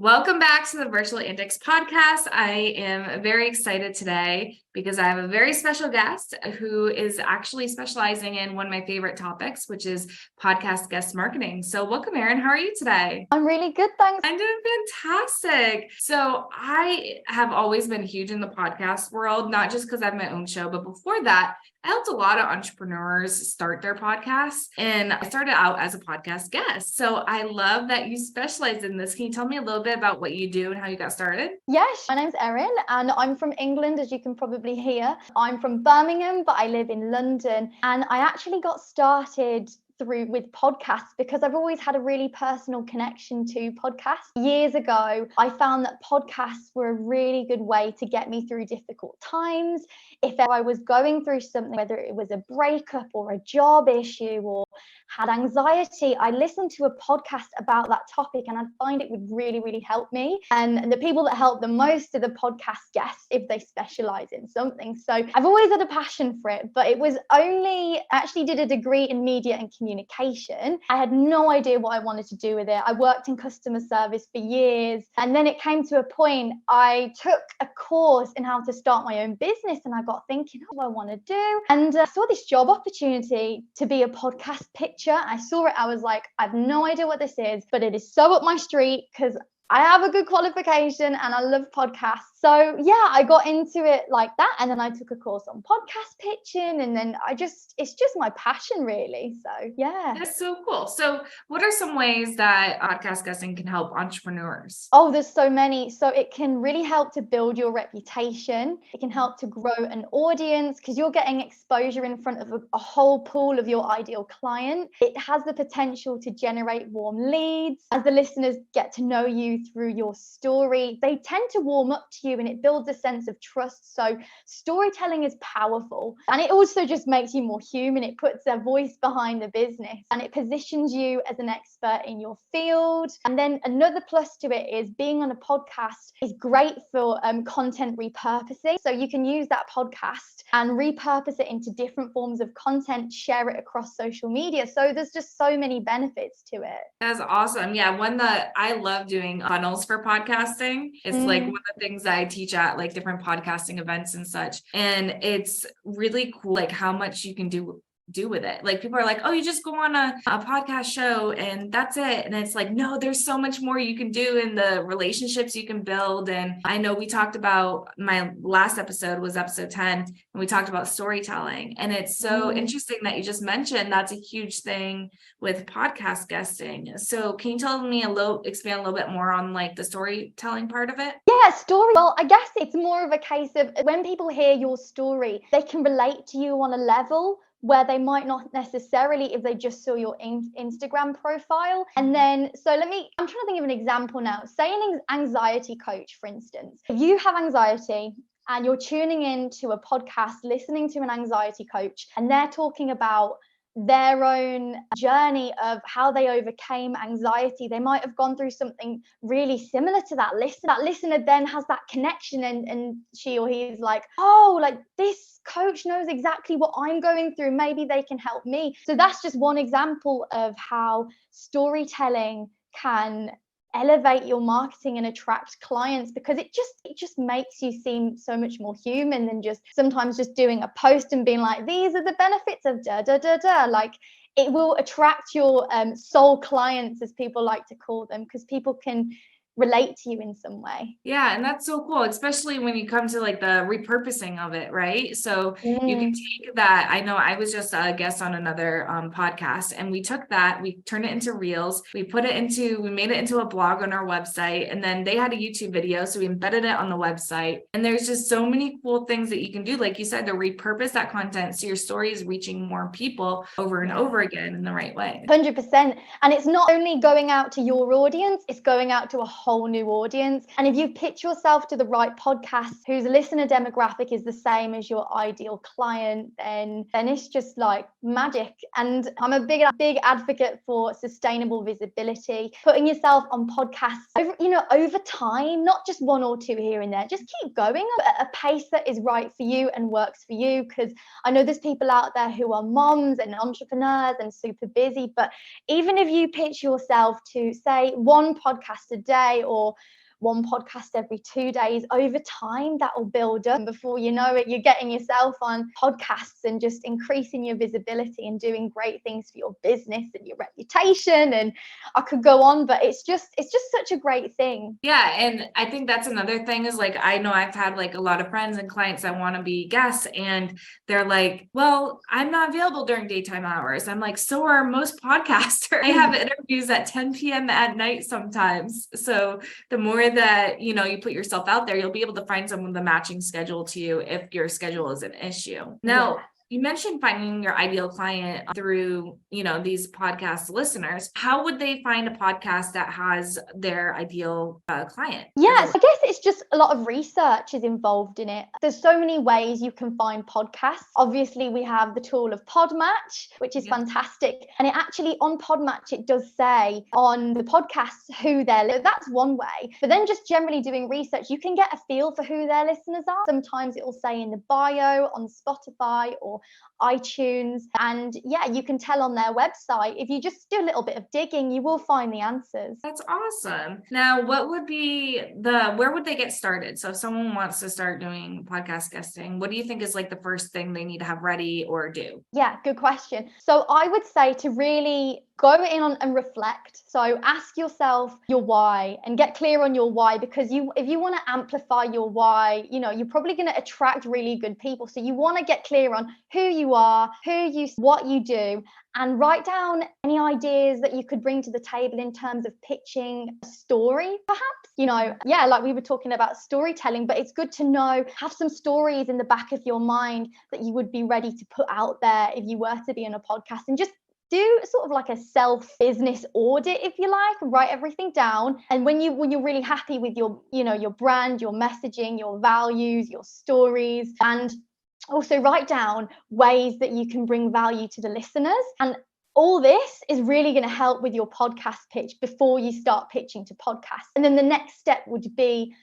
Welcome back to the Virtual Antics Podcast. I am very excited today because I have a very special guest who is actually specializing in one of my favorite topics, which is podcast guest marketing. So welcome, Erin. How are you today? I'm really good, thanks. I'm doing fantastic. So I have always been huge in the podcast world, not just because I have my own show, but before that, I helped a lot of entrepreneurs start their podcasts, and I started out as a podcast guest. So I love that you specialize in this. Can you tell me a little bit about what you do and how you got started? Yes, my name's Erin and I'm from England, as you can probably hear. I'm from Birmingham, but I live in London, and I actually got started with podcasts because I've always had a really personal connection to podcasts. Years ago, I found that podcasts were a really good way to get me through difficult times. If I was going through something, whether it was a breakup or a job issue or had anxiety, I listened to a podcast about that topic and I'd find it would really, really help me. And the people that help the most are the podcast guests if they specialize in something. So I've always had a passion for it, but it was I actually did a degree in media and communication. I had no idea what I wanted to do with it. I worked in customer service for years. And then it came to a point, I took a course in how to start my own business and I got thinking, what do I want to do? And I saw this job opportunity to be a podcast pitcher. I saw it. I was like, I have no idea what this is, but it is so up my street because I have a good qualification and I love podcasts. So yeah, I got into it like that. And then I took a course on podcast pitching, and then it's just my passion really. So yeah. That's so cool. So what are some ways that podcast guesting can help entrepreneurs? Oh, there's so many. So it can really help to build your reputation. It can help to grow an audience because you're getting exposure in front of a whole pool of your ideal client. It has the potential to generate warm leads. As the listeners get to know you through your story, they tend to warm up to you and it builds a sense of trust. So storytelling is powerful, and it also just makes you more human. It puts a voice behind the business and it positions you as an expert in your field. And then another plus to it is being on a podcast is great for content repurposing. So you can use that podcast and repurpose it into different forms of content, share it across social media. So there's just so many benefits to it. That's awesome. Yeah, one that I love doing funnels for podcasting. It's like one of the things that I teach at like different podcasting events and such. And it's really cool, like how much you can do with it. Like people are like, oh, you just go on a podcast show and that's it. And it's like, no, there's so much more you can do in the relationships you can build. And I know we talked about, my last episode was episode 10, and we talked about storytelling. And it's so interesting that you just mentioned that's a huge thing with podcast guesting. So can you expand a little bit more on like the storytelling part of it? Yeah, story. Well, I guess it's more of a case of when people hear your story, they can relate to you on a level where they might not necessarily if they just saw your Instagram profile. And then, I'm trying to think of an example now. Say an anxiety coach, for instance. If you have anxiety and you're tuning into a podcast, listening to an anxiety coach, and they're talking about their own journey of how they overcame anxiety. They might have gone through something really similar to that. That listener then has that connection and she or he is like, oh, like this coach knows exactly what I'm going through. Maybe they can help me. So that's just one example of how storytelling can elevate your marketing and attract clients, because it just makes you seem so much more human than just sometimes just doing a post and being like, these are the benefits of da da da da. Like it will attract your soul clients, as people like to call them, because people can relate to you in some way. Yeah, and that's so cool, especially when you come to like the repurposing of it, right? So you can take that. I know I was just a guest on another podcast, and we took that, we turned it into reels, we made it into a blog on our website, and then they had a YouTube video, so we embedded it on the website. And there's just so many cool things that you can do, like you said, to repurpose that content so your story is reaching more people over and over again in the right way. 100%. And it's not only going out to your audience, it's going out to a whole new audience. And if you pitch yourself to the right podcast whose listener demographic is the same as your ideal client, then it's just like magic. And I'm a big advocate for sustainable visibility, putting yourself on podcasts over time, not just one or two here and there. Just keep going at a pace that is right for you and works for you, because I know there's people out there who are moms and entrepreneurs and super busy, but even if you pitch yourself to say one podcast a day, day or one podcast every 2 days. Over time, that will build up. And before you know it, you're getting yourself on podcasts and just increasing your visibility and doing great things for your business and your reputation. And I could go on, but it's just such a great thing. Yeah. And I think that's another thing is like, I know I've had like a lot of friends and clients that want to be guests, and they're like, well, I'm not available during daytime hours. I'm like, so are most podcasters. I have interviews at 10 p.m. at night sometimes. So the more that, you put yourself out there, you'll be able to find someone with a matching schedule to you if your schedule is an issue. Now, you mentioned finding your ideal client through, these podcast listeners. How would they find a podcast that has their ideal client? Yes, I guess it's just a lot of research is involved in it. There's so many ways you can find podcasts. Obviously, we have the tool of Podmatch, which is fantastic. And it actually, on Podmatch, it does say on the podcasts who they're, that's one way. But then just generally doing research, you can get a feel for who their listeners are. Sometimes it will say in the bio on Spotify or iTunes, and you can tell on their website. If you just do a little bit of digging, you will find the answers. That's awesome. Now, what would be where would they get started? So if someone wants to start doing podcast guesting, what do you think is like the first thing they need to have ready or do? Yeah, good question. So I would say to really go in on and reflect. So ask yourself your why and get clear on your why, because if you want to amplify your why, you're probably going to attract really good people. So you want to get clear on who you are, what you do, and write down any ideas that you could bring to the table in terms of pitching a story, perhaps. Like we were talking about storytelling, but it's good to have some stories in the back of your mind that you would be ready to put out there if you were to be in a podcast, and just do sort of like a self-business audit, if you like. Write everything down, and when you're really happy with your brand, your messaging, your values, your stories, and also write down ways that you can bring value to the listeners. And all this is really going to help with your podcast pitch before you start pitching to podcasts. And then the next step would be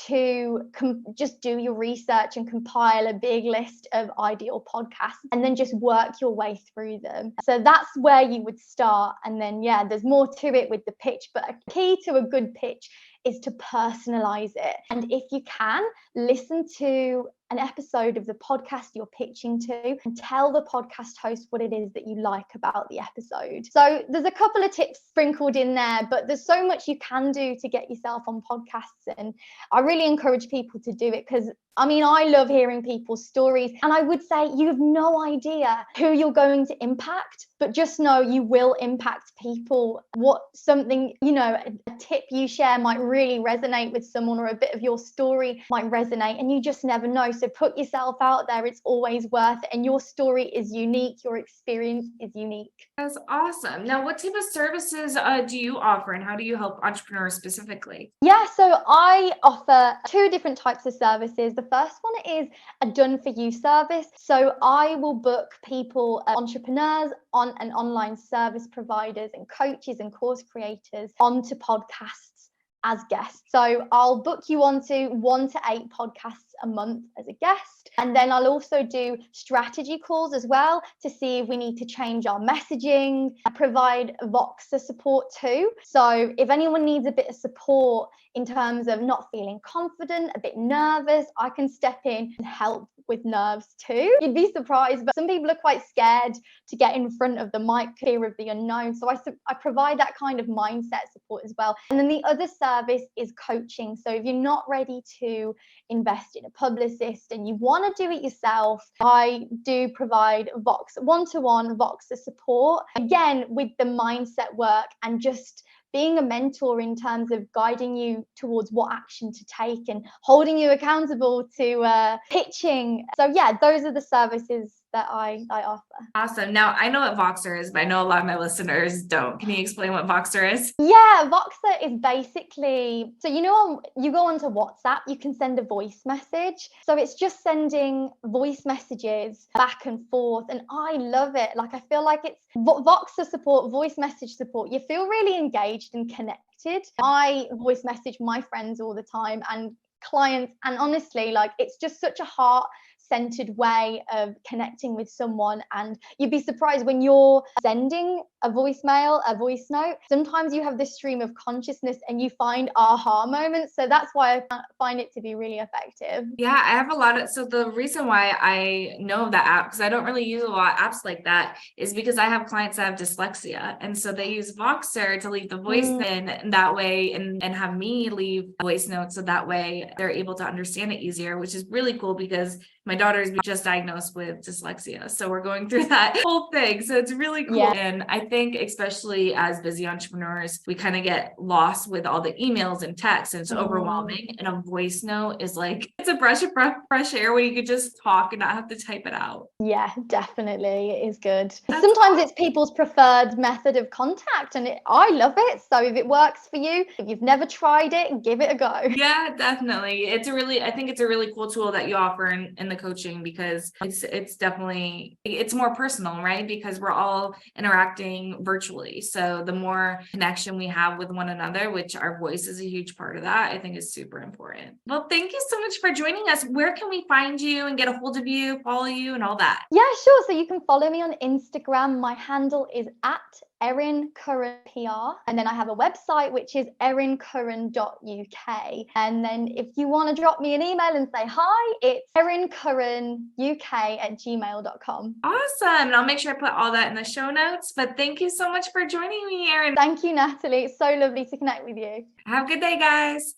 to just do your research and compile a big list of ideal podcasts, and then just work your way through them. So that's where you would start. And then there's more to it with the pitch, but a key to a good pitch is to personalize it. And if you can, listen to an episode of the podcast you're pitching to and tell the podcast host what it is that you like about the episode. So there's a couple of tips sprinkled in there, but there's so much you can do to get yourself on podcasts. And I really encourage people to do it, because I love hearing people's stories. And I would say you have no idea who you're going to impact, but just know you will impact people. A tip you share might really resonate with someone, or a bit of your story might resonate, and you just never know. So put yourself out there. It's always worth it. And your story is unique. Your experience is unique. That's awesome. Now, what type of services do you offer, and how do you help entrepreneurs specifically? Yeah, so I offer 2 different types of services. The first one is a done-for-you service. So I will book people, entrepreneurs, and online service providers and coaches and course creators onto podcasts as guests. So I'll book you onto 1 to 8 podcasts a month as a guest. And then I'll also do strategy calls as well to see if we need to change our messaging. I provide Voxer support too. So if anyone needs a bit of support in terms of not feeling confident, a bit nervous, I can step in and help with nerves too. You'd be surprised, but some people are quite scared to get in front of the mic, fear of the unknown. So I provide that kind of mindset support as well. And then the other service is coaching. So if you're not ready to invest in a publicist and you want to do it yourself, I do provide one-to-one Voxer support, again with the mindset work and just being a mentor in terms of guiding you towards what action to take and holding you accountable to pitching. So those are the services that I offer. Awesome. Now, I know what Voxer is, but I know a lot of my listeners don't. Can you explain what Voxer is? Yeah, Voxer is basically, so you go onto WhatsApp, you can send a voice message. So it's just sending voice messages back and forth. And I love it. Like, I feel like it's Voxer support, voice message support. You feel really engaged and connected. I voice message my friends all the time and clients. And honestly, like, it's just such a heart-centered way of connecting with someone. And you'd be surprised when you're sending a voicemail, a voice note, sometimes you have this stream of consciousness and you find aha moments. So that's why I find it to be really effective. Yeah, I have a lot of, so the reason why I know that app, because I don't really use a lot of apps like that, is because I have clients that have dyslexia. And so they use Voxer to leave the voice in that way and have me leave voice notes. So that way they're able to understand it easier, which is really cool because my daughter's just diagnosed with dyslexia. So we're going through that whole thing. So it's really cool. Yeah. And I think especially as busy entrepreneurs, we kind of get lost with all the emails and texts and it's overwhelming. And a voice note is like, it's a breath of fresh air where you could just talk and not have to type it out. Yeah, definitely. It is good. Sometimes it's people's preferred method of contact and I love it. So if it works for you, if you've never tried it, give it a go. Yeah, definitely. I think it's a really cool tool that you offer in the coaching because it's definitely, it's more personal, right? Because we're all interacting virtually. So the more connection we have with one another, which our voice is a huge part of that, I think is super important. Well, thank you so much for joining us. Where can we find you and get a hold of you, follow you and all that? Yeah, sure. So you can follow me on Instagram. My handle is at Erin Curran PR. And then I have a website, which is erincurran.uk. And then if you want to drop me an email and say hi, it's erincurranuk@gmail.com. Awesome. And I'll make sure I put all that in the show notes. But thank you so much for joining me, Erin. Thank you, Natalie. It's so lovely to connect with you. Have a good day, guys.